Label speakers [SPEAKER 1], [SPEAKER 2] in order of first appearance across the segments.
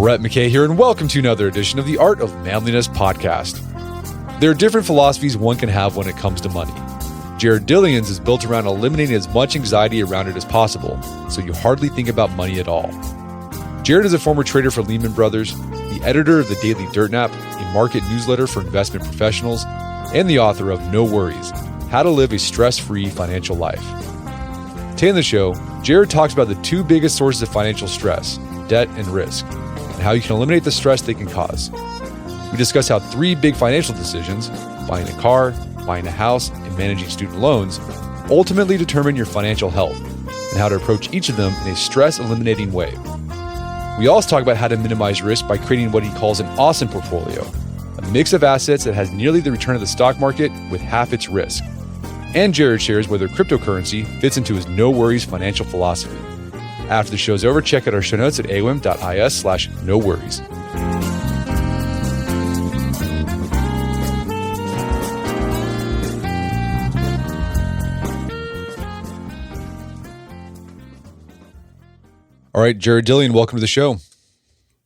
[SPEAKER 1] Brett McKay here, and welcome to another edition of the Art of Manliness podcast. There are different philosophies one can have when it comes to money. Jared Dillian's is built around eliminating as much anxiety around it as possible, so you hardly think about money at all. Jared is a former trader for Lehman Brothers, the editor of the Daily Dirt Nap, a market newsletter for investment professionals, and the author of No Worries, How to Live a Stress-Free Financial Life. Today on the show, Jared talks about the two biggest sources of financial stress, debt and risk, and how you can eliminate the stress they can cause. We discuss how three big financial decisions, buying a car, buying a house, and managing student loans, ultimately determine your financial health, and how to approach each of them in a stress-eliminating way. We also talk about how to minimize risk by creating what he calls an awesome portfolio, a mix of assets that has nearly the return of the stock market with half its risk. And Jared shares whether cryptocurrency fits into his no worries financial philosophy. After the show's over, check out our show notes at awim.is/no worries. All right, Jared Dillian, welcome to the show.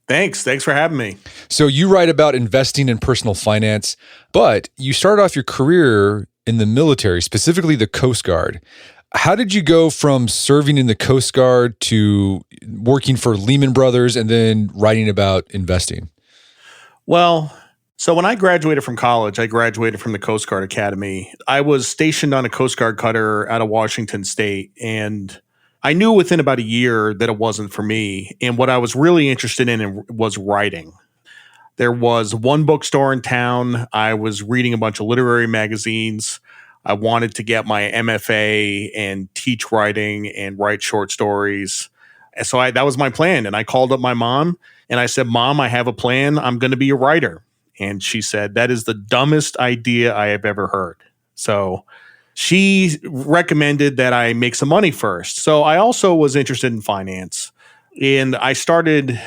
[SPEAKER 2] Thanks for having me.
[SPEAKER 1] So you write about investing in personal finance, but you started off your career in the military, specifically the Coast Guard. How did you go from serving in the Coast Guard to working for Lehman Brothers and then writing about investing?
[SPEAKER 2] Well, so when I graduated from college, I graduated from the Coast Guard Academy. I was stationed on a Coast Guard cutter out of Washington State, and I knew within about a year that it wasn't for me. And what I was really interested in was writing. There was one bookstore in town. I was reading a bunch of literary magazines. I wanted to get my MFA and teach writing and write short stories. And so that was my plan. And I called up my mom and I said, "Mom, I have a plan. I'm going to be a writer." And she said, "That is the dumbest idea I have ever heard." So she recommended that I make some money first. So I also was interested in finance. And I started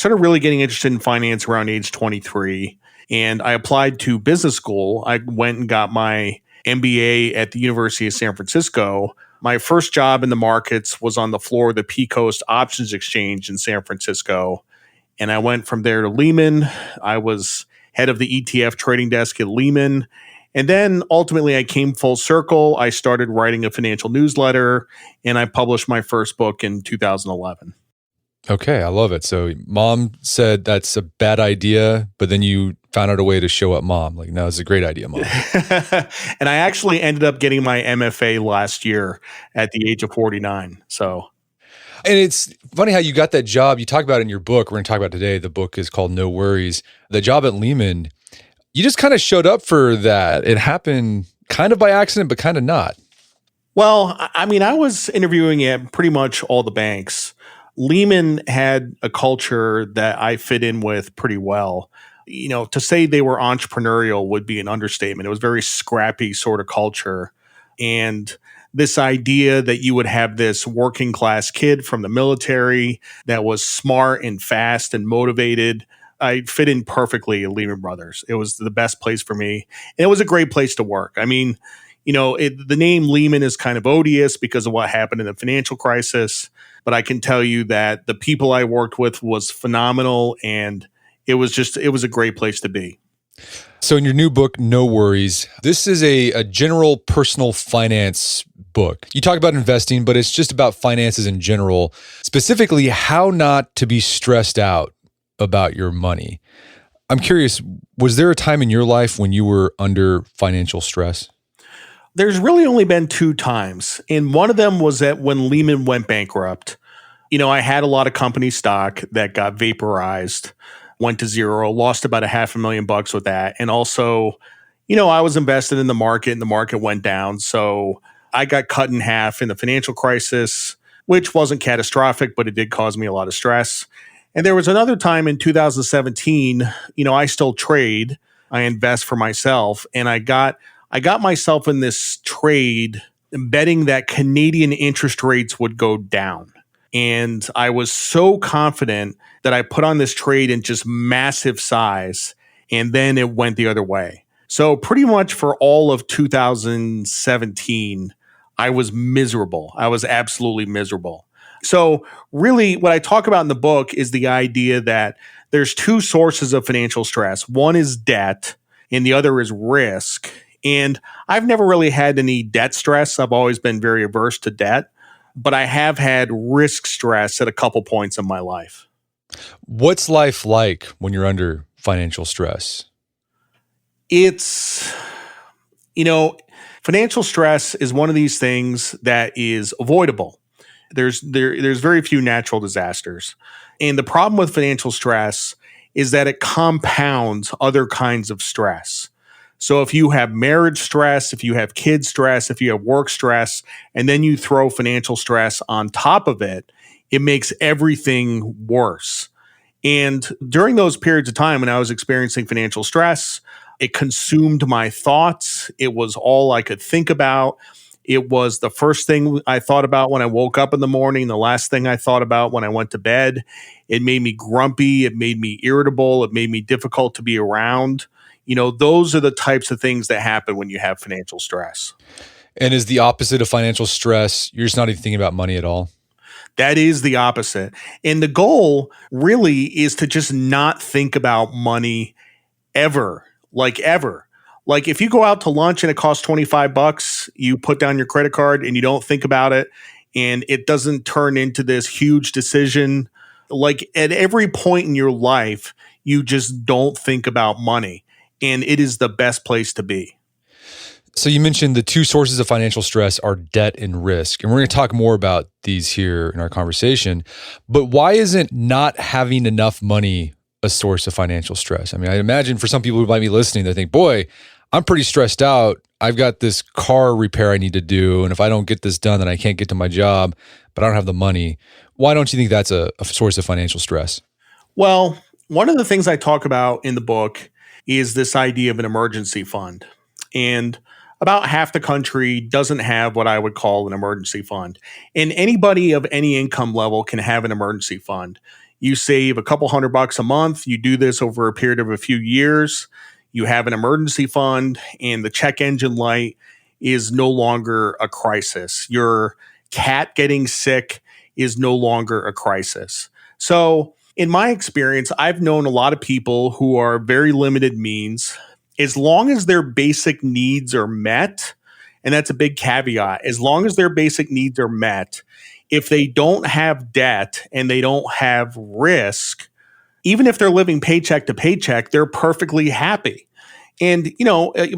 [SPEAKER 2] really getting interested in finance around age 23. And I applied to business school. I went and got my MBA at the University of San Francisco. My first job in the markets was on the floor of the P-Coast Options Exchange in San Francisco. And I went from there to Lehman. I was head of the ETF trading desk at Lehman. And then ultimately I came full circle. I started writing a financial newsletter, and I published my first book in 2011.
[SPEAKER 1] Okay, I love it. So mom said that's a bad idea, but then you found out a way to show up mom. Like, no, it's a great idea, mom.
[SPEAKER 2] And I actually ended up getting my MFA last year at the age of 49. So,
[SPEAKER 1] and it's funny how you got that job. You talk about it in your book. We're going to talk about it today. The book is called No Worries. The job at Lehman, you just kind of showed up for that. It happened kind of by accident, but kind of not.
[SPEAKER 2] Well, I mean, I was interviewing at pretty much all the banks. Lehman had a culture that I fit in with pretty well. You know, to say they were entrepreneurial would be an understatement. It was very scrappy sort of culture. And this idea that you would have this working class kid from the military that was smart and fast and motivated, I fit in perfectly at Lehman Brothers. It was the best place for me. And it was a great place to work. I mean, you know, the name Lehman is kind of odious because of what happened in the financial crisis. But I can tell you that the people I worked with was phenomenal, and it was a great place to be.
[SPEAKER 1] So in your new book, No Worries, this is a general personal finance book. You talk about investing, but it's just about finances in general, specifically how not to be stressed out about your money. I'm curious, was there a time in your life when you were under financial stress?
[SPEAKER 2] There's really only been two times. And one of them was that when Lehman went bankrupt. You know, I had a lot of company stock that got vaporized, went to zero, lost about $500,000 with that. And also, you know, I was invested in the market and the market went down. So I got cut in half in the financial crisis, which wasn't catastrophic, but it did cause me a lot of stress. And there was another time in 2017, you know, I still trade. I invest for myself. And I got myself in this trade betting that Canadian interest rates would go down. And I was so confident that I put on this trade in just massive size, and then it went the other way. So pretty much for all of 2017, I was miserable. I was absolutely miserable. So really what I talk about in the book is the idea that there's two sources of financial stress. One is debt and the other is risk. And I've never really had any debt stress. I've always been very averse to debt, but I have had risk stress at a couple points in my life.
[SPEAKER 1] What's life like when you're under financial stress?
[SPEAKER 2] It's, you know, financial stress is one of these things that is avoidable. There's very few natural disasters. And the problem with financial stress is that it compounds other kinds of stress. So if you have marriage stress, if you have kid stress, if you have work stress, and then you throw financial stress on top of it, it makes everything worse. And during those periods of time when I was experiencing financial stress, it consumed my thoughts. It was all I could think about. It was the first thing I thought about when I woke up in the morning, the last thing I thought about when I went to bed. It made me grumpy. It made me irritable. It made me difficult to be around. Those are the types of things that happen when you have financial stress.
[SPEAKER 1] And is the opposite of financial stress, you're just not even thinking about money at all?
[SPEAKER 2] That is the opposite. And the goal really is to just not think about money ever, ever. Like if you go out to lunch and it costs $25, you put down your credit card and you don't think about it and it doesn't turn into this huge decision. Like at every point in your life, you just don't think about money. And it is the best place to be.
[SPEAKER 1] So you mentioned the two sources of financial stress are debt and risk. And we're going to talk more about these here in our conversation. But why isn't not having enough money a source of financial stress? I mean, I imagine for some people who might be listening, they think, boy, I'm pretty stressed out. I've got this car repair I need to do. And if I don't get this done, then I can't get to my job, but I don't have the money. Why don't you think that's a source of financial stress?
[SPEAKER 2] Well, one of the things I talk about in the book is this idea of an emergency fund. And about half the country doesn't have what I would call an emergency fund. And anybody of any income level can have an emergency fund. You save a couple $100 a month. You do this over a period of a few years. You have an emergency fund, and the check engine light is no longer a crisis. Your cat getting sick is no longer a crisis. So, in my experience, I've known a lot of people who are very limited means. As long as their basic needs are met, and that's a big caveat, as long as their basic needs are met, if they don't have debt and they don't have risk, even if they're living paycheck to paycheck, they're perfectly happy. And,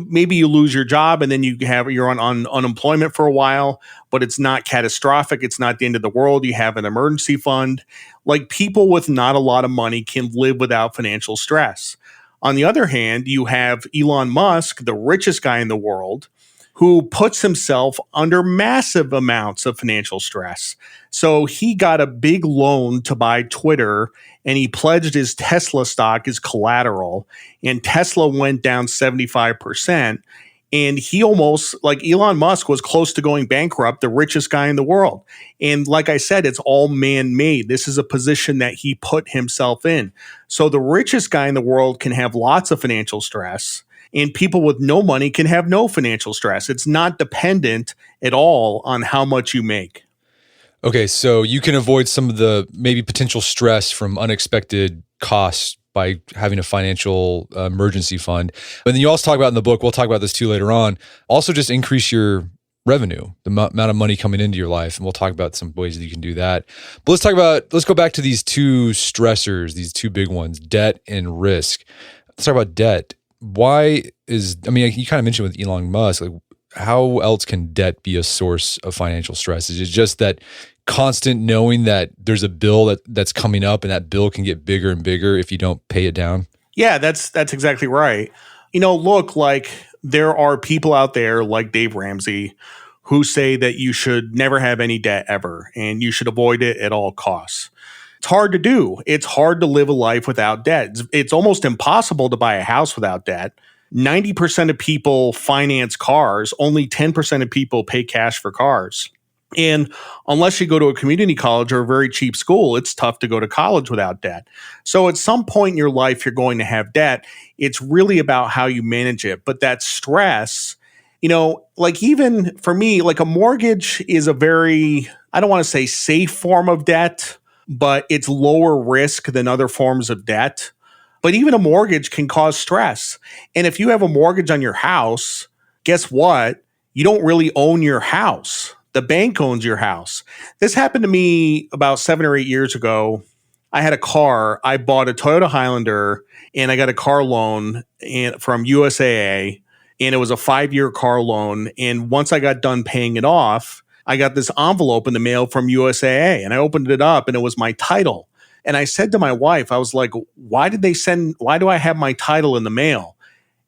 [SPEAKER 2] maybe you lose your job and then you're on unemployment for a while, but it's not catastrophic. It's not the end of the world. You have an emergency fund. Like people with not a lot of money can live without financial stress. On the other hand, you have Elon Musk, the richest guy in the world, who puts himself under massive amounts of financial stress. So he got a big loan to buy Twitter and he pledged his Tesla stock as collateral, and Tesla went down 75%. And he almost, like Elon Musk, was close to going bankrupt, the richest guy in the world. And like I said, it's all man-made. This is a position that he put himself in. So the richest guy in the world can have lots of financial stress, and people with no money can have no financial stress. It's not dependent at all on how much you make.
[SPEAKER 1] Okay, so you can avoid some of the maybe potential stress from unexpected costs by having a financial emergency fund. But then you also talk about in the book, we'll talk about this too later on, also just increase your revenue, the amount of money coming into your life. And we'll talk about some ways that you can do that. But let's go back to these two stressors, these two big ones, debt and risk. Let's talk about debt. You kind of mentioned with Elon Musk, like how else can debt be a source of financial stress? Is it just that constant knowing that there's a bill that's coming up and that bill can get bigger and bigger if you don't pay it down?
[SPEAKER 2] Yeah, that's exactly right. Look, like there are people out there like Dave Ramsey who say that you should never have any debt ever and you should avoid it at all costs. It's hard to do. It's hard to live a life without debt. It's almost impossible to buy a house without debt. 90% of people finance cars. Only 10% of people pay cash for cars. And unless you go to a community college or a very cheap school, it's tough to go to college without debt. So at some point in your life, you're going to have debt. It's really about how you manage it. But that stress Like even for me, like a mortgage is a very, I don't want to say safe form of debt, but it's lower risk than other forms of debt. But even a mortgage can cause stress. And if you have a mortgage on your house, guess what? You don't really own your house. The bank owns your house. This happened to me about 7 or 8 years ago. I had a car. I bought a Toyota Highlander and I got a car loan from USAA, and it was a 5-year car loan. And once I got done paying it off, I got this envelope in the mail from USAA, and I opened it up and it was my title. And I said to my wife, I was like, why do I have my title in the mail?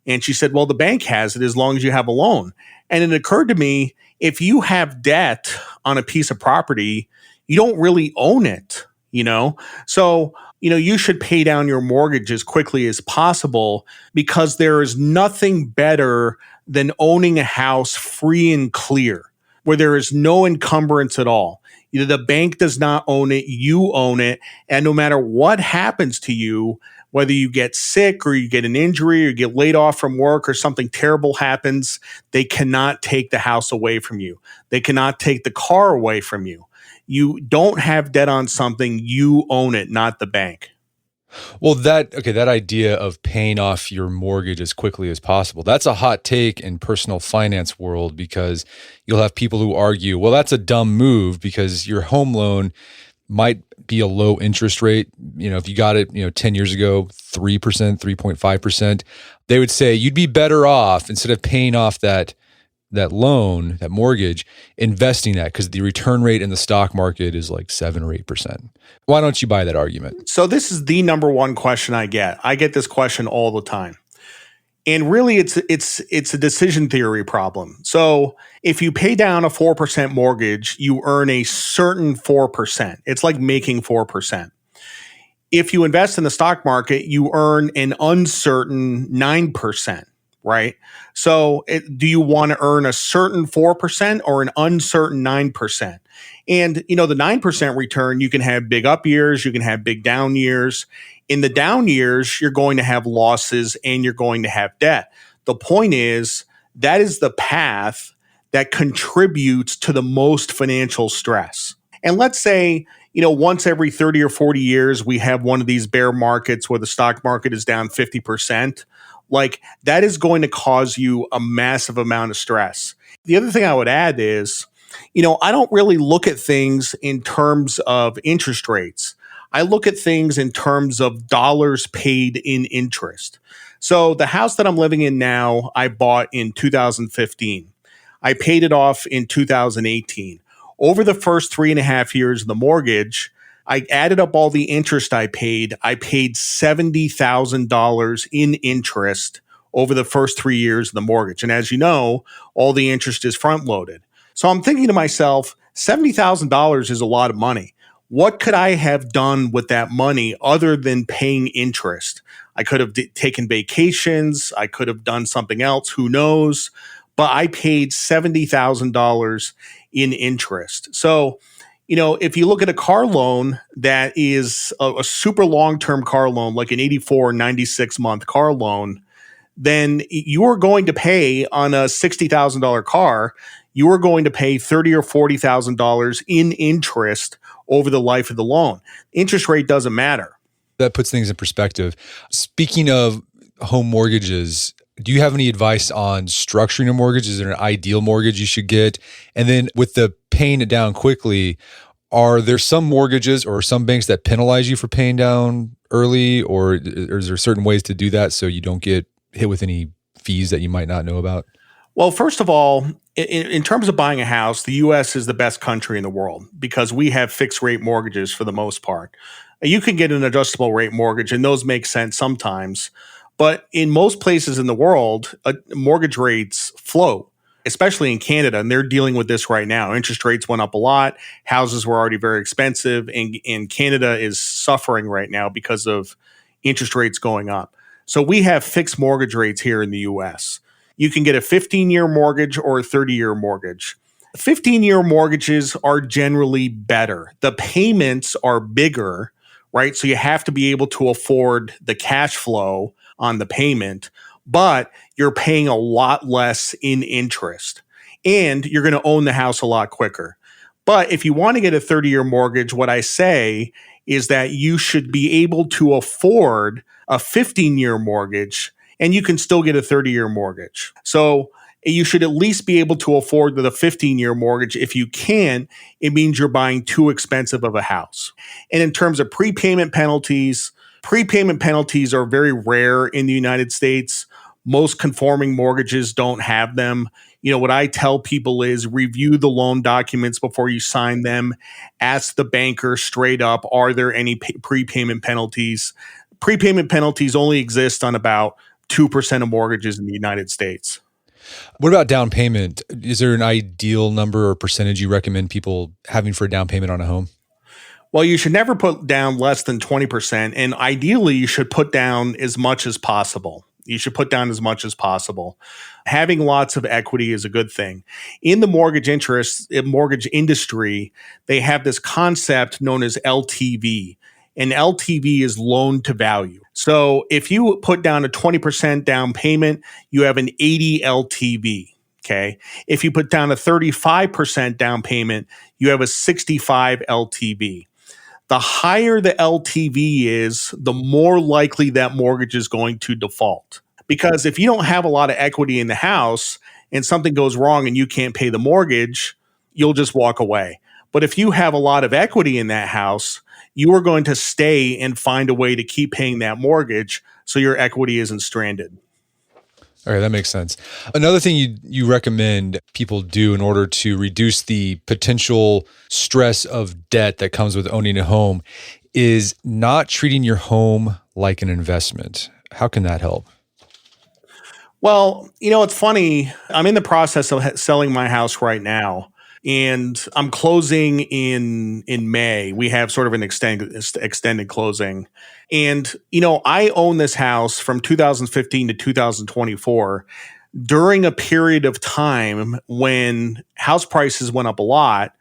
[SPEAKER 2] And she said, well, the bank has it as long as you have a loan. And it occurred to me, if you have debt on a piece of property, you don't really own it, you know? So, you should pay down your mortgage as quickly as possible, because there is nothing better than owning a house free and clear, where there is no encumbrance at all. The bank does not own it, you own it. And no matter what happens to you, whether you get sick or you get an injury or you get laid off from work or something terrible happens, they cannot take the house away from you. They cannot take the car away from you. You don't have debt on something, you own it, not the bank.
[SPEAKER 1] Well, that idea of paying off your mortgage as quickly as possible, that's a hot take in personal finance world, because you'll have people who argue, well, that's a dumb move because your home loan might be a low interest rate. If you got it, 10 years ago, 3%, 3.5%, they would say you'd be better off, instead of paying off that loan, that mortgage, investing that, because the return rate in the stock market is like 7 or 8%. Why don't you buy that argument?
[SPEAKER 2] So this is the number one question I get. I get this question all the time. And really it's a decision theory problem. So if you pay down a 4% mortgage, you earn a certain 4%. It's like making 4%. If you invest in the stock market, you earn an uncertain 9%. Right? So do you want to earn a certain 4% or an uncertain 9%? And, the 9% return, you can have big up years, you can have big down years. In the down years, you're going to have losses and you're going to have debt. The point is, that is the path that contributes to the most financial stress. And let's say, once every 30 or 40 years, we have one of these bear markets where the stock market is down 50%. Like, that is going to cause you a massive amount of stress. The other thing I would add is, I don't really look at things in terms of interest rates. I look at things in terms of dollars paid in interest. So the house that I'm living in now, I bought in 2015. I paid it off in 2018. Over the first 3.5 years of the mortgage, I added up all the interest I paid. I paid $70,000 in interest over the first 3 years of the mortgage. And as you know, all the interest is front loaded. So I'm thinking to myself, $70,000 is a lot of money. What could I have done with that money other than paying interest? I could have taken vacations. I could have done something else. Who knows? But I paid $70,000 in interest. So, if you look at a car loan that is a super long-term car loan, like an 84, 96-month car loan, then you are going to pay on a $60,000 car, you are going to pay $30,000 or $40,000 in interest over the life of the loan. Interest rate doesn't matter.
[SPEAKER 1] That puts things in perspective. Speaking of home mortgages, do you have any advice on structuring a mortgage? Is there an ideal mortgage you should get? And then with the paying it down quickly, are there some mortgages or some banks that penalize you for paying down early, or is there certain ways to do that so you don't get hit with any fees that you might not know about?
[SPEAKER 2] Well, first of all, in terms of buying a house, the U.S. is the best country in the world because we have fixed rate mortgages for the most part. You can get an adjustable rate mortgage, and those make sense sometimes. But in most places in the world, mortgage rates float, especially in Canada, and they're dealing with this right now. Interest rates went up a lot. Houses were already very expensive, and Canada is suffering right now because of interest rates going up. So we have fixed mortgage rates here in the U.S. You can get a 15-year mortgage or a 30-year mortgage. 15-year mortgages are generally better. The payments are bigger, right? So you have to be able to afford the cash flow on the payment. but you're paying a lot less in interest and you're going to own the house a lot quicker. But if you want to get a 30-year mortgage, what I say is that you should be able to afford a 15-year mortgage and you can still get a 30-year mortgage. So you should at least be able to afford the 15-year mortgage. If you can't, it means you're buying too expensive of a house. And in terms of prepayment penalties are very rare in the United States. Most conforming mortgages don't have them. What I tell people is review the loan documents before you sign them. Ask the banker straight up, are there any prepayment penalties? Prepayment penalties only exist on about 2% of mortgages in the United States.
[SPEAKER 1] What about down payment? Is there an ideal number or percentage you recommend people having for a down payment on a home?
[SPEAKER 2] Well, you should never put down less than 20%. And ideally, you should put down as much as possible. Having lots of equity is a good thing. In the mortgage industry, they have this concept known as LTV. And LTV is loan to value. So if you put down a 20% down payment, you have an 80 LTV. Okay. If you put down a 35% down payment, you have a 65 LTV. The higher the LTV is, the more likely that mortgage is going to default. Because if you don't have a lot of equity in the house and something goes wrong and you can't pay the mortgage, you'll just walk away. But if you have a lot of equity in that house, you are going to stay and find a way to keep paying that mortgage so your equity isn't stranded.
[SPEAKER 1] All right, that makes sense. Another thing you recommend people do in order to reduce the potential stress of debt that comes with owning a home is not treating your home like an investment. How can that help?
[SPEAKER 2] Well, it's funny. I'm in the process of selling my house right now, and I'm closing in May. We have sort of an extended closing. And, I own this house from 2015 to 2024 during a period of time when house prices went up a lot.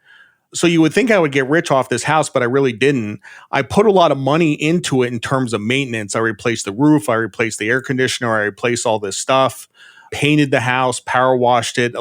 [SPEAKER 2] So you would think I would get rich off this house, but I really didn't. I put a lot of money into it in terms of maintenance. I replaced the roof, I replaced the air conditioner, I replaced all this stuff, painted the house, power washed it.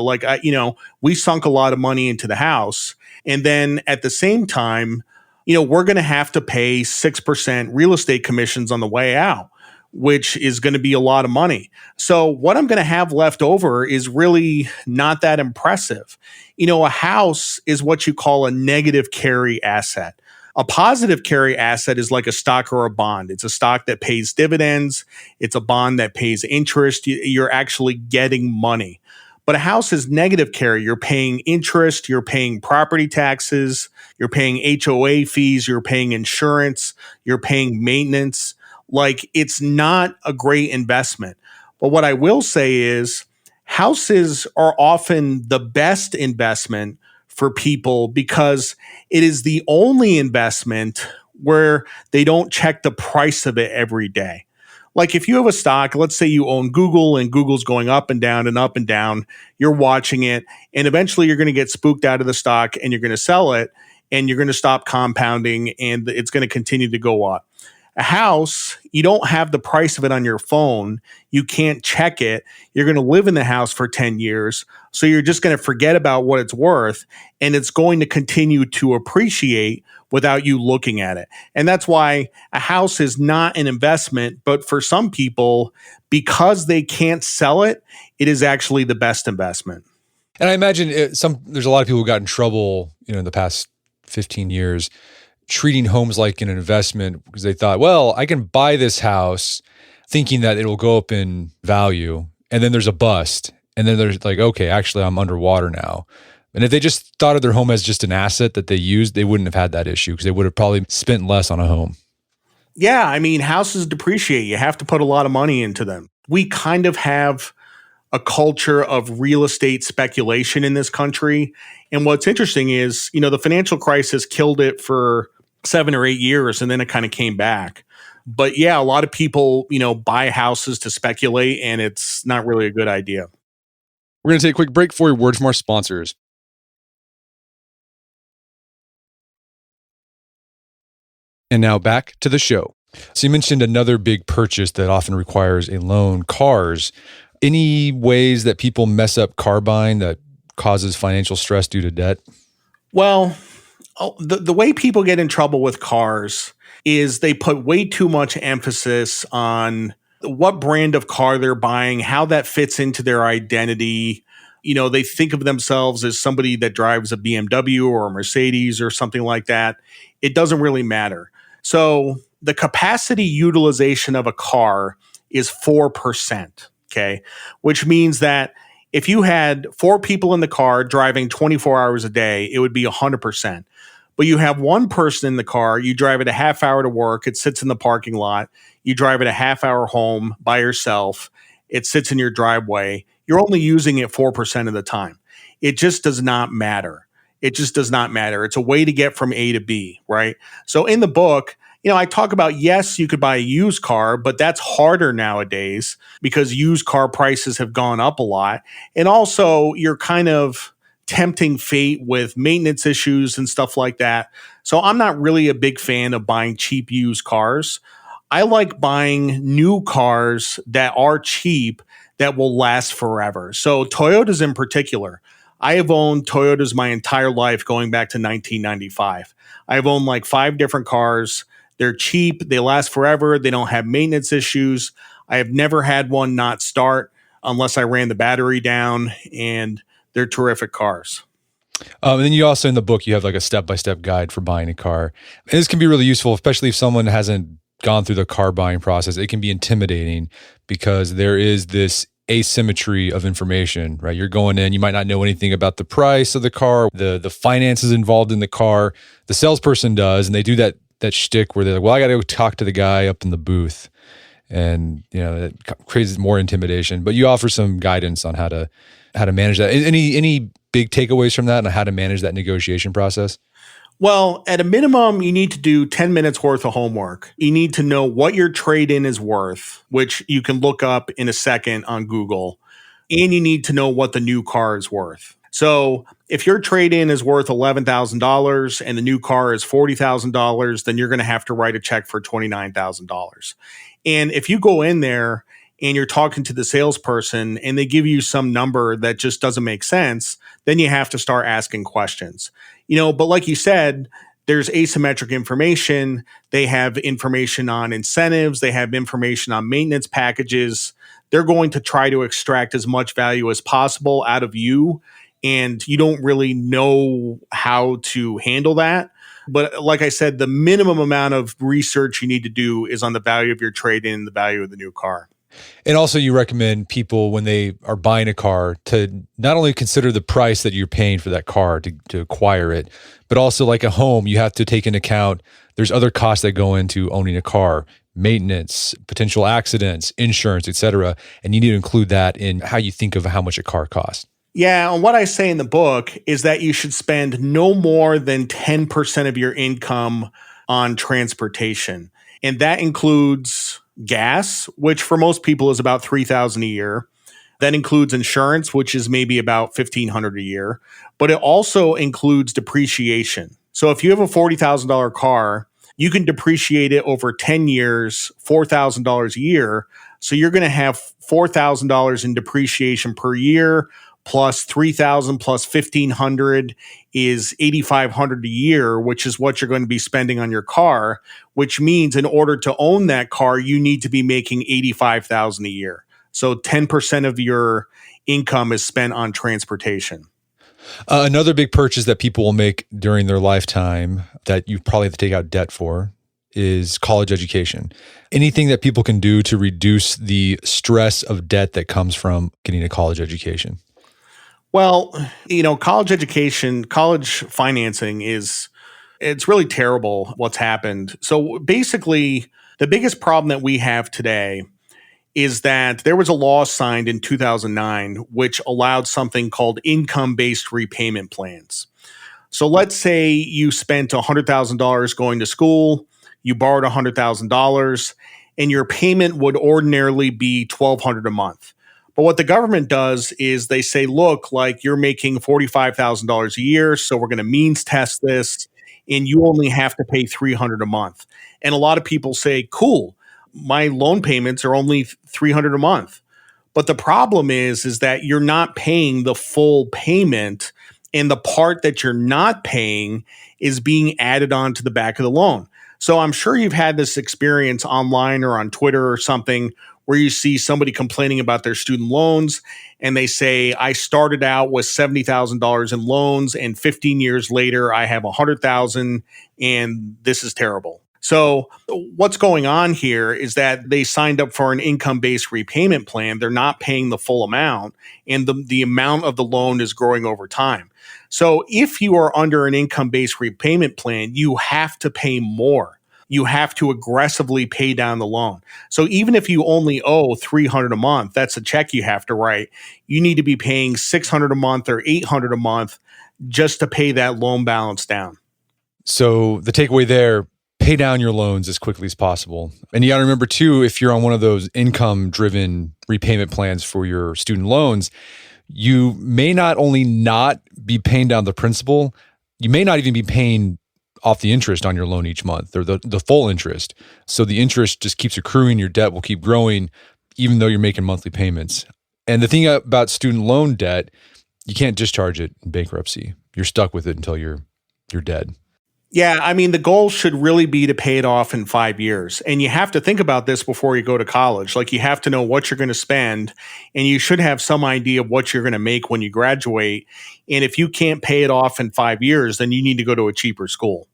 [SPEAKER 2] We sunk a lot of money into the house. And then at the same time, we're going to have to pay 6% real estate commissions on the way out, which is going to be a lot of money. So what I'm going to have left over is really not that impressive. A house is what you call a negative carry asset. A positive carry asset is like a stock or a bond. It's a stock that pays dividends. It's a bond that pays interest. You're actually getting money. But a house is negative carry. You're paying interest, you're paying property taxes, you're paying HOA fees, you're paying insurance, you're paying maintenance. Like, it's not a great investment. But what I will say is houses are often the best investment for people because it is the only investment where they don't check the price of it every day. Like, if you have a stock, let's say you own Google and Google's going up and down and up and down, you're watching it, and eventually you're going to get spooked out of the stock and you're going to sell it and you're going to stop compounding and it's going to continue to go up. A house, you don't have the price of it on your phone. You can't check it. You're going to live in the house for 10 years. So you're just going to forget about what it's worth, and it's going to continue to appreciate without you looking at it. And that's why a house is not an investment, but for some people, because they can't sell it, it is actually the best investment.
[SPEAKER 1] And I imagine there's a lot of people who got in trouble, in the past 15 years treating homes like an investment because they thought, well, I can buy this house thinking that it'll go up in value, and then there's a bust, and then there's like, okay, actually I'm underwater now. And if they just thought of their home as just an asset that they used, they wouldn't have had that issue because they would have probably spent less on a home.
[SPEAKER 2] Yeah, I mean, houses depreciate. You have to put a lot of money into them. We kind of have a culture of real estate speculation in this country. And what's interesting is, the financial crisis killed it for 7 or 8 years, and then it kind of came back. But yeah, a lot of people, buy houses to speculate, and it's not really a good idea.
[SPEAKER 1] We're going to take a quick break for a word from our sponsors. And now back to the show. So you mentioned another big purchase that often requires a loan, cars. Any ways that people mess up car buying that causes financial stress due to debt?
[SPEAKER 2] Well, the way people get in trouble with cars is they put way too much emphasis on what brand of car they're buying, how that fits into their identity. They think of themselves as somebody that drives a BMW or a Mercedes or something like that. It doesn't really matter. So the capacity utilization of a car is 4%. Okay. Which means that if you had four people in the car driving 24 hours a day, it would be 100%. But you have one person in the car, you drive it a half hour to work, it sits in the parking lot, you drive it a half hour home by yourself, it sits in your driveway, you're only using it 4% of the time. It just does not matter. It just does not matter. It's a way to get from A to B, right? So in the book, I talk about, yes, you could buy a used car, but that's harder nowadays because used car prices have gone up a lot. And also, you're kind of tempting fate with maintenance issues and stuff like that. So I'm not really a big fan of buying cheap used cars. I like buying new cars that are cheap that will last forever. So Toyotas in particular, I have owned Toyotas my entire life going back to 1995. I've owned like 5 different cars. They're cheap, they last forever, they don't have maintenance issues. I have never had one not start unless I ran the battery down, and they're terrific cars.
[SPEAKER 1] And then you also, in the book, you have like a step-by-step guide for buying a car. And this can be really useful, especially if someone hasn't gone through the car buying process. It can be intimidating because there is this asymmetry of information, right? You're going in, you might not know anything about the price of the car, the finances involved in the car. The salesperson does, and they do that shtick where they're like, well, I got to go talk to the guy up in the booth. And, that creates more intimidation. But you offer some guidance on how to manage that. Any big takeaways from that and how to manage that negotiation process?
[SPEAKER 2] Well, at a minimum, you need to do 10 minutes worth of homework. You need to know what your trade-in is worth, which you can look up in a second on Google. And you need to know what the new car is worth. So if your trade-in is worth $11,000 and the new car is $40,000, then you're going to have to write a check for $29,000. And if you go in there and you're talking to the salesperson and they give you some number that just doesn't make sense, then you have to start asking questions. But like you said, there's asymmetric information. They have information on incentives. They have information on maintenance packages. They're going to try to extract as much value as possible out of you. And you don't really know how to handle that. But like I said, the minimum amount of research you need to do is on the value of your trade-in and the value of the new car.
[SPEAKER 1] And also you recommend people when they are buying a car to not only consider the price that you're paying for that car to acquire it, but also like a home, you have to take into account there's other costs that go into owning a car, maintenance, potential accidents, insurance, etc. And you need to include that in how you think of how much a car costs.
[SPEAKER 2] Yeah, and what I say in the book is that you should spend no more than 10% of your income on transportation. And that includes gas, which for most people is about $3,000 a year. That includes insurance, which is maybe about $1,500 a year. But it also includes depreciation. So if you have a $40,000 car, you can depreciate it over 10 years, $4,000 a year. So you're going to have $4,000 in depreciation per year, plus 3,000 plus 1,500 is 8,500 a year, which is what you're going to be spending on your car, which means in order to own that car, you need to be making 85,000 a year. So 10% of your income is spent on transportation.
[SPEAKER 1] Another big purchase that people will make during their lifetime that you probably have to take out debt for is college education. Anything that people can do to reduce the stress of debt that comes from getting a college education?
[SPEAKER 2] Well, college education, college financing it's really terrible what's happened. So basically, the biggest problem that we have today is that there was a law signed in 2009 which allowed something called income-based repayment plans. So let's say you spent $100,000 going to school, you borrowed $100,000, and your payment would ordinarily be $1,200 a month. But what the government does is they say, look, like you're making $45,000 a year, so we're going to means test this. and you only have to pay $300 a month. And a lot of people say, cool, my loan payments are only $300 a month. But the problem is that you're not paying the full payment, and the part that you're not paying is being added on to the back of the loan. So I'm sure you've had this experience online or on Twitter or something where you see somebody complaining about their student loans and they say, I started out with $70,000 in loans and 15 years later I have $100,000 and this is terrible. So what's going on here is that they signed up for an income-based repayment plan. They're not paying the full amount, and the amount of the loan is growing over time. So if you are under an income-based repayment plan, you have to pay more. You have to aggressively pay down the loan. So even if you only owe $300 a month, that's a check you have to write. You need to be paying $600 a month or $800 a month just to pay that loan balance down.
[SPEAKER 1] So the takeaway there, pay down your loans as quickly as possible. And you got to remember too, if you're on one of those income-driven repayment plans for your student loans, you may not only not be paying down the principal, you may not even be paying off the interest on your loan each month, or the full interest. So the interest just keeps accruing, your debt will keep growing, even though you're making monthly payments. And the thing about student loan debt, you can't discharge it in bankruptcy. You're stuck with it until you're dead.
[SPEAKER 2] Yeah, I mean, the goal should really be to pay it off in 5 years. And you have to think about this before you go to college. Like, you have to know what you're going to spend, and you should have some idea of what you're going to make when you graduate. And if you can't pay it off in 5 years, then you need to go to a cheaper school.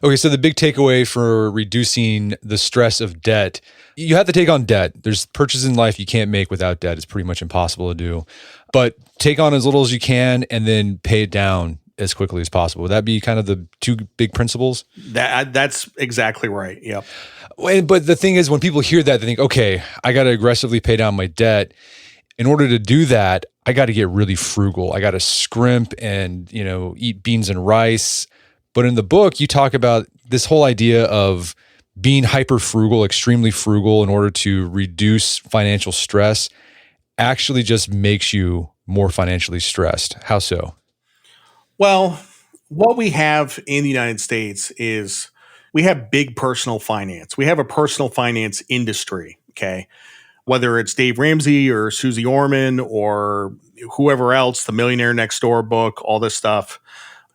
[SPEAKER 1] Okay, so the big takeaway for reducing the stress of debt, you have to take on debt. There's purchases in life you can't make without debt. It's pretty much impossible to do. But take on as little as you can and then pay it down as quickly as possible. Would that be kind of the two big principles?
[SPEAKER 2] That's exactly right. Yep.
[SPEAKER 1] But the thing is, when people hear that, they think, okay, I got to aggressively pay down my debt. In order to do that, I got to get really frugal. I got to scrimp and, eat beans and rice. But in the book, you talk about this whole idea of being hyper frugal, extremely frugal in order to reduce financial stress actually just makes you more financially stressed. How so?
[SPEAKER 2] Well, what we have in the United States is we have big personal finance. We have a personal finance industry, okay? Whether it's Dave Ramsey or Susie Orman or whoever else, the Millionaire Next Door book, all this stuff.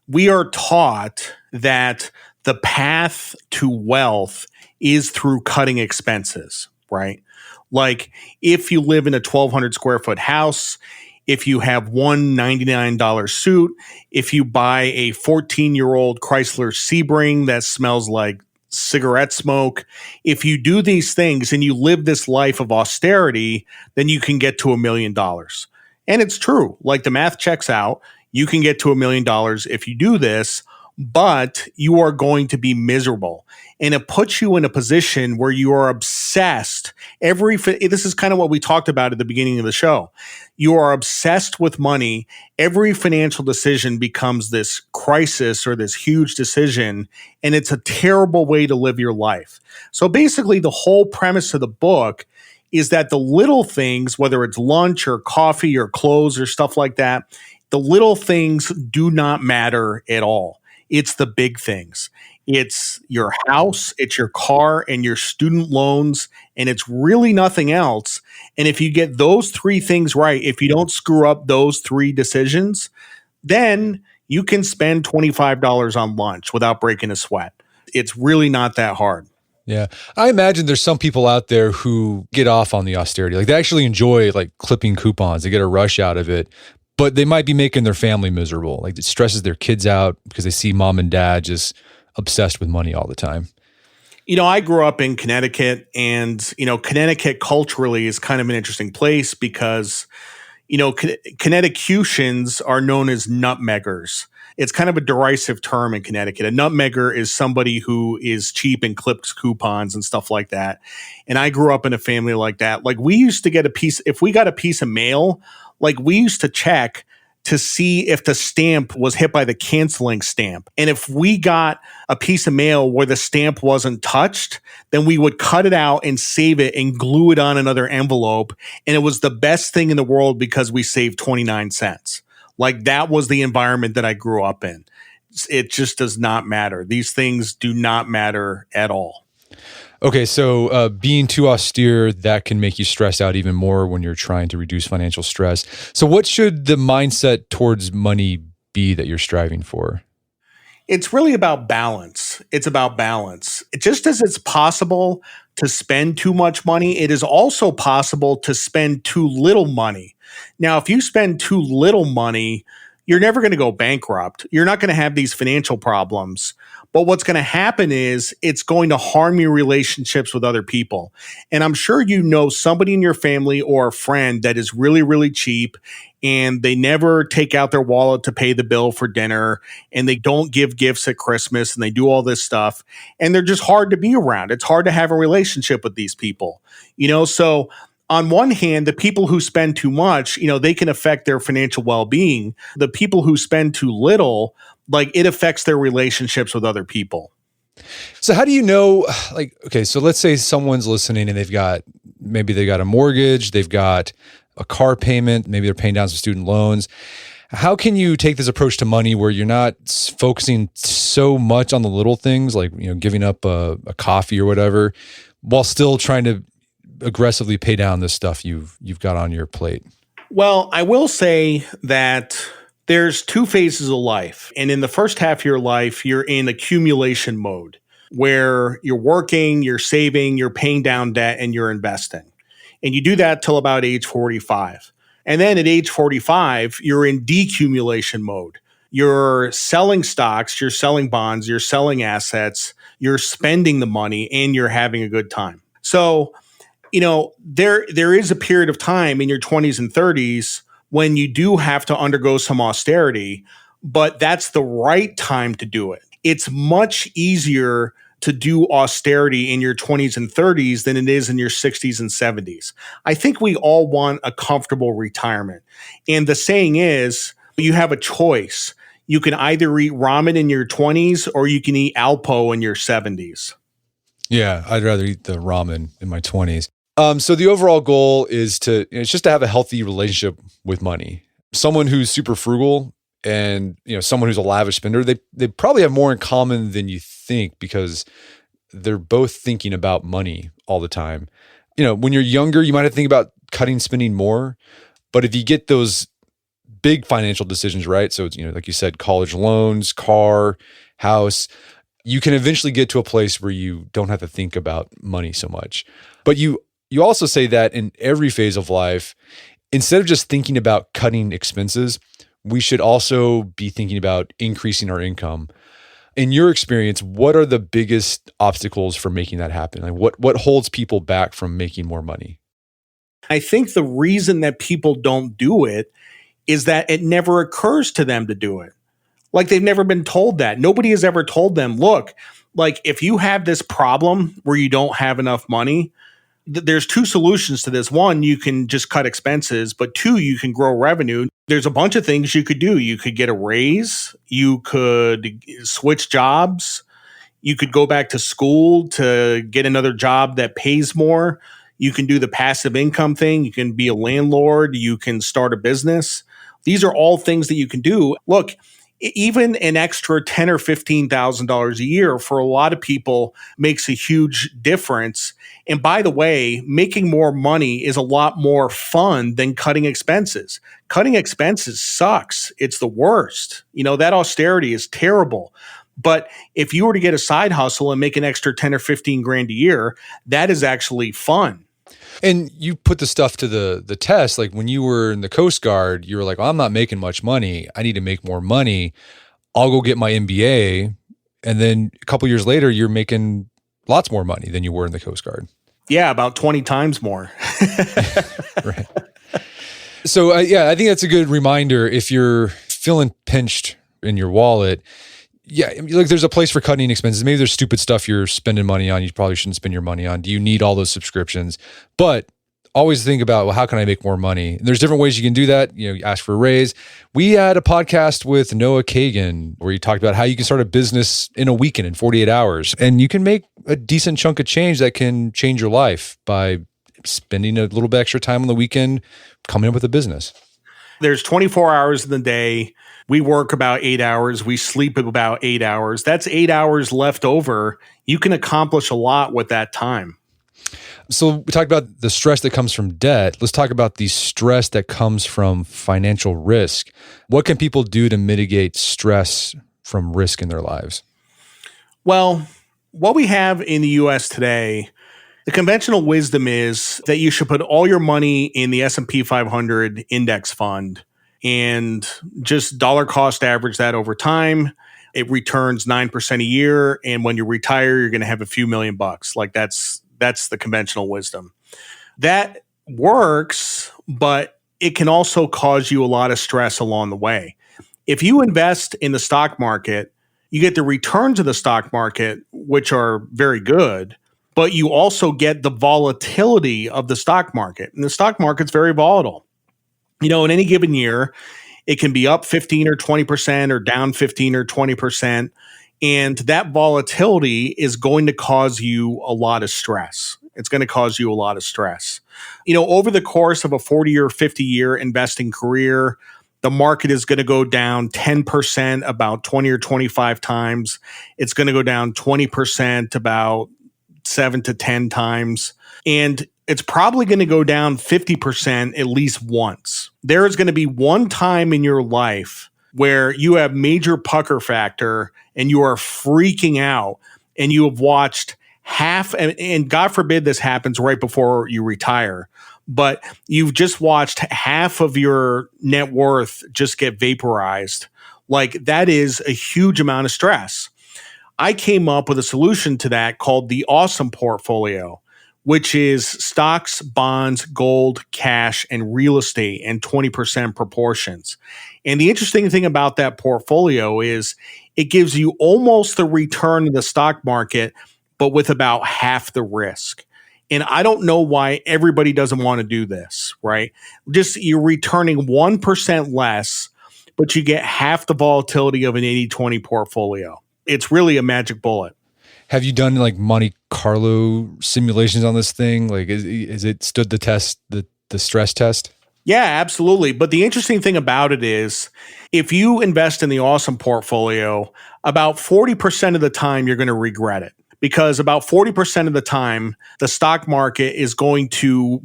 [SPEAKER 2] We are taught that the path to wealth is through cutting expenses, right? Like, if you live in a 1,200 square foot house, if you have one $99 suit, if you buy a 14-year-old Chrysler Sebring that smells like cigarette smoke, if you do these things and you live this life of austerity, then you can get to $1 million. And it's true. Like, the math checks out. You can get to $1 million if you do this, but you are going to be miserable. And it puts you in a position where you are obsessed. This is kind of what we talked about at the beginning of the show. You are obsessed with money. Every financial decision becomes this crisis or this huge decision, and it's a terrible way to live your life. So basically, the whole premise of the book is that the little things, whether it's lunch or coffee or clothes or stuff like that, the little things do not matter at all. It's the big things. It's your house, it's your car, and your student loans, and it's really nothing else. And if you get those three things right, if you don't screw up those three decisions, then you can spend $25 on lunch without breaking a sweat. It's really not that hard.
[SPEAKER 1] Yeah. I imagine there's some people out there who get off on the austerity. Like, they actually enjoy clipping coupons. They get a rush out of it. But they might be making their family miserable. Like, it stresses their kids out because they see mom and dad just obsessed with money all the time.
[SPEAKER 2] I grew up in Connecticut, and, Connecticut culturally is kind of an interesting place because, Connecticutians are known as nutmeggers. It's kind of a derisive term in Connecticut. A nutmegger is somebody who is cheap and clips coupons and stuff like that. And I grew up in a family like that. Like, we used to get if we got a piece of mail, we used to check to see if the stamp was hit by the canceling stamp. And if we got a piece of mail where the stamp wasn't touched, then we would cut it out and save it and glue it on another envelope. And it was the best thing in the world because we saved 29 cents. That was the environment that I grew up in. it just does not matter. These things do not matter at all.
[SPEAKER 1] Okay, so being too austere, that can make you stress out even more when you're trying to reduce financial stress. So what should the mindset towards money be that you're striving for?
[SPEAKER 2] It's really about balance. It's about balance. Just as it's possible to spend too much money, it is also possible to spend too little money. Now, if you spend too little money, you're never going to go bankrupt. You're not going to have these financial problems. But what's going to happen is it's going to harm your relationships with other people. And I'm sure you know somebody in your family or a friend that is really, really cheap and they never take out their wallet to pay the bill for dinner and they don't give gifts at Christmas and they do all this stuff. And they're just hard to be around. It's hard to have a relationship with these people, so on one hand, the people who spend too much, they can affect their financial well-being. The people who spend too little, it affects their relationships with other people.
[SPEAKER 1] So how do you know, okay, so let's say someone's listening and maybe they've got a mortgage, they've got a car payment, maybe they're paying down some student loans. How can you take this approach to money where you're not focusing so much on the little things, like, giving up a coffee or whatever, while still trying to aggressively pay down this stuff you've got on your plate?
[SPEAKER 2] Well, I will say that there's two phases of life. And in the first half of your life, you're in accumulation mode where you're working, you're saving, you're paying down debt, and you're investing. And you do that till about age 45. And then at age 45, you're in decumulation mode. You're selling stocks, you're selling bonds, you're selling assets, you're spending the money, and you're having a good time. So, there is a period of time in your 20s and 30s when you do have to undergo some austerity, but that's the right time to do it. It's much easier to do austerity in your 20s and 30s than it is in your 60s and 70s. I think we all want a comfortable retirement. And the saying is, you have a choice. You can either eat ramen in your 20s or you can eat Alpo in your 70s.
[SPEAKER 1] Yeah, I'd rather eat the ramen in my 20s. So the overall goal is it's just to have a healthy relationship with money. Someone who's super frugal and, someone who's a lavish spender, they probably have more in common than you think because they're both thinking about money all the time. When you're younger, you might have to think about cutting spending more, but if you get those big financial decisions right, so it's, like you said, college loans, car, house, you can eventually get to a place where you don't have to think about money so much. But you also say that in every phase of life, instead of just thinking about cutting expenses, we should also be thinking about increasing our income. In your experience, what are the biggest obstacles for making that happen? Like what holds people back from making more money?
[SPEAKER 2] I think the reason that people don't do it is that it never occurs to them to do it. Like they've never been told that. Nobody has ever told them, look, if you have this problem where you don't have enough money, there's two solutions to this. One, you can just cut expenses, but two, you can grow revenue. There's a bunch of things you could do. You could get a raise. You could switch jobs. You could go back to school to get another job that pays more. You can do the passive income thing. You can be a landlord. You can start a business. These are all things that you can do. Look, even an extra $10,000 or $15,000 a year for a lot of people makes a huge difference. And by the way, making more money is a lot more fun than cutting expenses. Cutting expenses sucks. It's the worst. That austerity is terrible. But if you were to get a side hustle and make an extra 10 or 15 grand a year, that is actually fun.
[SPEAKER 1] And you put the stuff to the test. Like when you were in the Coast Guard, you were like, well, I'm not making much money. I need to make more money. I'll go get my MBA. And then a couple years later, you're making lots more money than you were in the Coast Guard.
[SPEAKER 2] Yeah, about 20 times more.
[SPEAKER 1] Right. So, I think that's a good reminder. If you're feeling pinched in your wallet, there's a place for cutting expenses. Maybe there's stupid stuff you're spending money on you probably shouldn't spend your money on. Do you need all those subscriptions? But always think about, well, how can I make more money? And there's different ways you can do that. You ask for a raise. We had a podcast with Noah Kagan where he talked about how you can start a business in a weekend in 48 hours. And you can make a decent chunk of change that can change your life by spending a little bit extra time on the weekend coming up with a business.
[SPEAKER 2] There's 24 hours in the day. We work about 8 hours. We sleep about 8 hours. That's 8 hours left over. You can accomplish a lot with that time.
[SPEAKER 1] So we talked about the stress that comes from debt. Let's talk about the stress that comes from financial risk. What can people do to mitigate stress from risk in their lives?
[SPEAKER 2] Well, what we have in the US today, the conventional wisdom is that you should put all your money in the S&P 500 index fund and just dollar cost average that over time. It returns 9% a year, and when you retire, you're going to have a few million bucks. Like that's the conventional wisdom. That works, but it can also cause you a lot of stress along the way. If you invest in the stock market, you get the returns of the stock market, which are very good, but you also get the volatility of the stock market. And the stock market's very volatile. In any given year, it can be up 15 or 20% or down 15 or 20%. And that volatility is going to cause you a lot of stress. It's going to cause you a lot of stress. Over the course of a 40 or 50-year investing career, the market is going to go down 10% about 20 or 25 times. It's going to go down 20% about 7 to 10 times. And it's probably going to go down 50% at least once. There is going to be one time in your life where you have major pucker factor and you are freaking out and you have watched half, and God forbid this happens right before you retire, but you've just watched half of your net worth just get vaporized. Like that is a huge amount of stress. I came up with a solution to that called the Awesome Portfolio, which is stocks, bonds, gold, cash, and real estate in 20% proportions. And the interesting thing about that portfolio is it gives you almost the return of the stock market, but with about half the risk. And I don't know why everybody doesn't want to do this, right? Just you're returning 1% less, but you get half the volatility of an 80-20 portfolio. It's really a magic bullet.
[SPEAKER 1] Have you done like Monte Carlo simulations on this thing? Like, is it stood the test, the stress test?
[SPEAKER 2] Yeah, absolutely. But the interesting thing about it is if you invest in the Awesome Portfolio, about 40% of the time you're going to regret it, because about 40% of the time the stock market is going to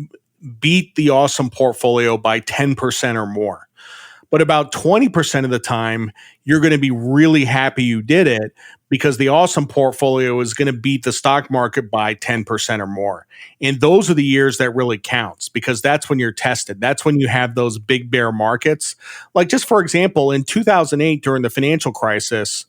[SPEAKER 2] beat the Awesome Portfolio by 10% or more. But about 20% of the time, you're going to be really happy you did it because the Awesome Portfolio is going to beat the stock market by 10% or more. And those are the years that really counts because that's when you're tested. That's when you have those big bear markets. Like just for example, in 2008 during the financial crisis,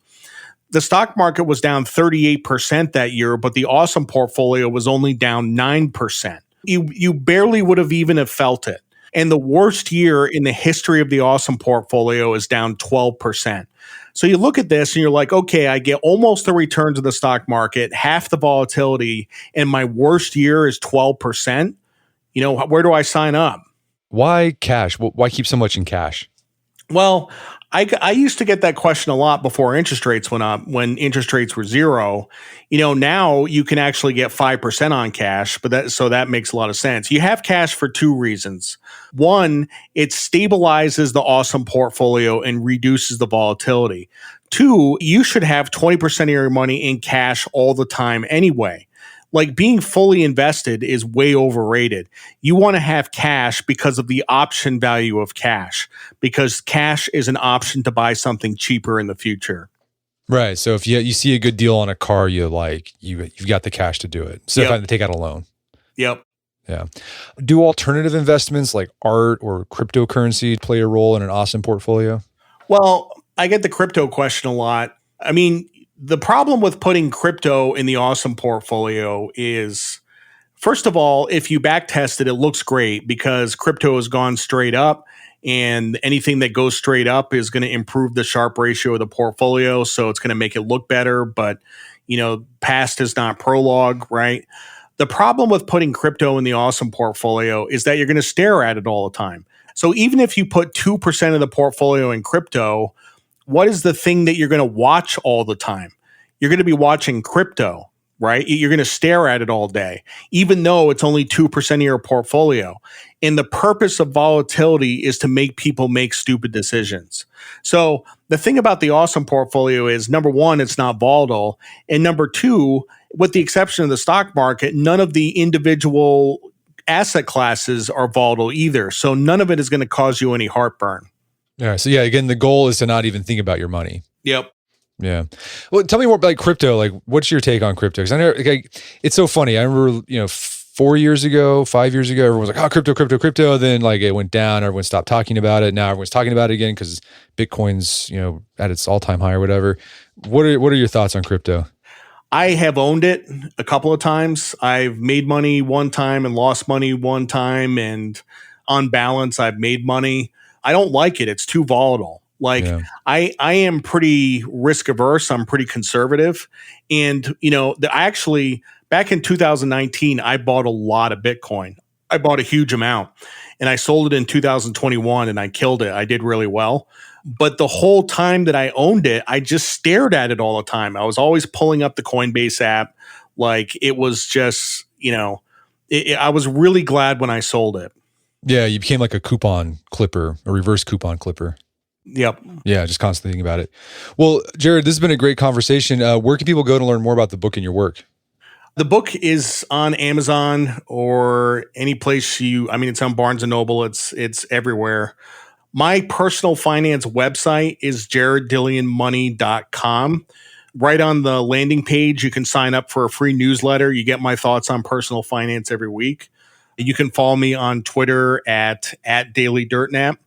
[SPEAKER 2] the stock market was down 38% that year, but the Awesome Portfolio was only down 9%. You barely would have even have felt it. And the worst year in the history of the Awesome Portfolio is down 12%. So you look at this and you're like, okay, I get almost the returns of the stock market, half the volatility, and my worst year is 12%. Where do I sign up?
[SPEAKER 1] Why cash? Why keep so much in cash?
[SPEAKER 2] Well, I used to get that question a lot before interest rates went up, when interest rates were zero. Now you can actually get 5% on cash, but that makes a lot of sense. You have cash for two reasons. One, it stabilizes the Awesome Portfolio and reduces the volatility. Two, you should have 20% of your money in cash all the time anyway. Like being fully invested is way overrated. You want to have cash because of the option value of cash, because cash is an option to buy something cheaper in the future.
[SPEAKER 1] Right. So if you see a good deal on a car you like, you've got the cash to do it. So if I have to take out a loan.
[SPEAKER 2] Yep.
[SPEAKER 1] Yeah. Do alternative investments like art or cryptocurrency play a role in an Awesome Portfolio?
[SPEAKER 2] Well, I get the crypto question a lot. I mean, the problem with putting crypto in the Awesome Portfolio is, first of all, if you back test it, it looks great because crypto has gone straight up, and anything that goes straight up is going to improve the Sharpe ratio of the portfolio. So it's going to make it look better. But, past is not prologue, right? The problem with putting crypto in the Awesome Portfolio is that you're going to stare at it all the time. So even if you put 2% of the portfolio in crypto, what is the thing that you're going to watch all the time? You're going to be watching crypto right? You're going to stare at it all day, even though it's only 2% of your portfolio. And the purpose of volatility is to make people make stupid decisions. So the thing about the awesome portfolio is, number one, it's not volatile. And number two, with the exception of the stock market, none of the individual asset classes are volatile either. So none of it is going to cause you any heartburn.
[SPEAKER 1] Yeah. So yeah, again, the goal is to not even think about your money.
[SPEAKER 2] Yep.
[SPEAKER 1] Yeah. Well, tell me more about like crypto. Like, what's your take on crypto? Because I know it's so funny. I remember, 5 years ago, everyone was like, "Oh, crypto." Then like it went down. Everyone stopped talking about it. Now everyone's talking about it again because Bitcoin's at its all-time high or whatever. What are your thoughts on crypto?
[SPEAKER 2] I have owned it a couple of times. I've made money one time and lost money one time, and on balance, I've made money. I don't like it. It's too volatile. I am pretty risk averse. I'm pretty conservative. And, back in 2019, I bought a lot of Bitcoin. I bought a huge amount, and I sold it in 2021 and I killed it. I did really well. But the whole time that I owned it, I just stared at it all the time. I was always pulling up the Coinbase app. Like it was just, I was really glad when I sold it.
[SPEAKER 1] Yeah, you became like a coupon clipper, a reverse coupon clipper.
[SPEAKER 2] Yep.
[SPEAKER 1] Yeah, just constantly thinking about it. Well, Jared, this has been a great conversation. Where can people go to learn more about the book and your work?
[SPEAKER 2] The book is on Amazon or any place it's on Barnes & Noble. It's everywhere. My personal finance website is jareddillianmoney.com. Right on the landing page, you can sign up for a free newsletter. You get my thoughts on personal finance every week. You can follow me on Twitter at DailyDirtNap.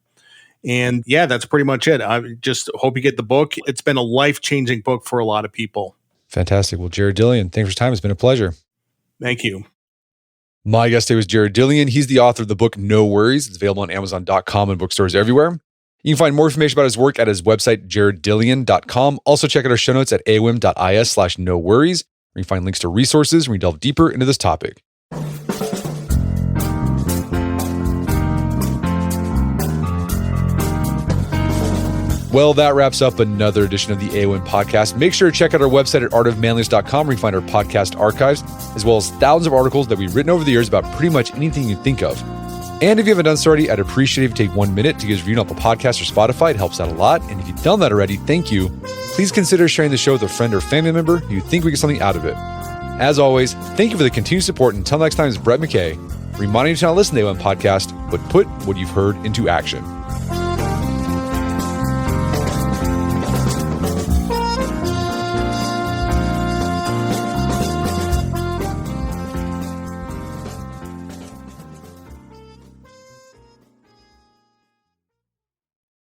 [SPEAKER 2] And yeah, that's pretty much it. I just hope you get the book. It's been a life-changing book for a lot of people.
[SPEAKER 1] Fantastic. Well, Jared Dillian, thanks for your time. It's been a pleasure.
[SPEAKER 2] Thank you.
[SPEAKER 1] My guest today was Jared Dillian. He's the author of the book, No Worries. It's available on Amazon.com and bookstores everywhere. You can find more information about his work at his website, jareddillian.com. Also check out our show notes at awim.is/no worries, where you can find links to resources when we delve deeper into this topic. Well, that wraps up another edition of the AOM podcast. Make sure to check out our website at artofmanliness.com, where you can find our podcast archives, as well as thousands of articles that we've written over the years about pretty much anything you think of. And if you haven't done so already, I'd appreciate it if you take 1 minute to give us a review on Apple Podcasts or Spotify. It helps out a lot. And if you've done that already, thank you. Please consider sharing the show with a friend or family member who you think we get something out of it. As always, thank you for the continued support. Until next time, it's Brett McKay, reminding you to not listen to the AOM podcast, but put what you've heard into action.